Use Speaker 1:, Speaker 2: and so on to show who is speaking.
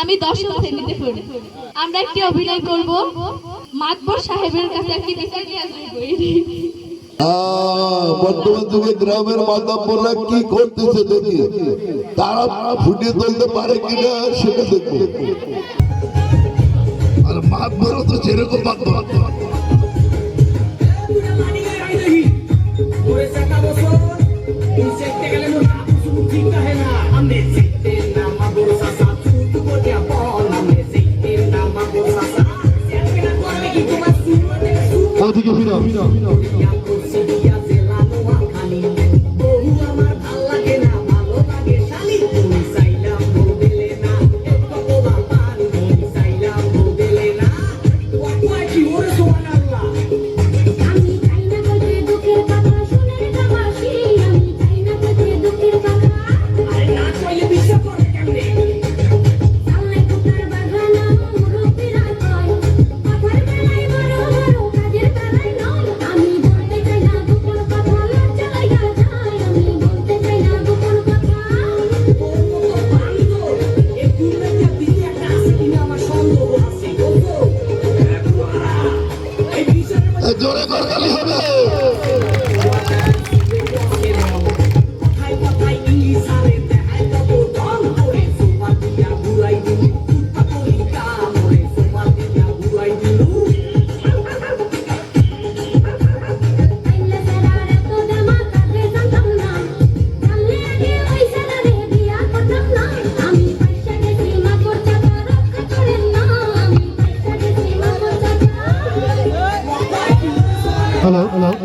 Speaker 1: আমি দশম শ্রেণীতে পড়ি। আমরা একটি অভিনয় করব, মাতবর সাহেবের কাছে একটি বিচার নিয়ে আসবো।
Speaker 2: বর্তমান যুগে গ্রামের মাতাব্বররা কি করতেছে দেখি, তারা ফুটিয়ে তুলতে পারে কিনা সেটা দেখবো। আর মাতবরও তো যেরকম মাতবর ওদিকে ফিরো। জোরে করতালি হবে। Hello hello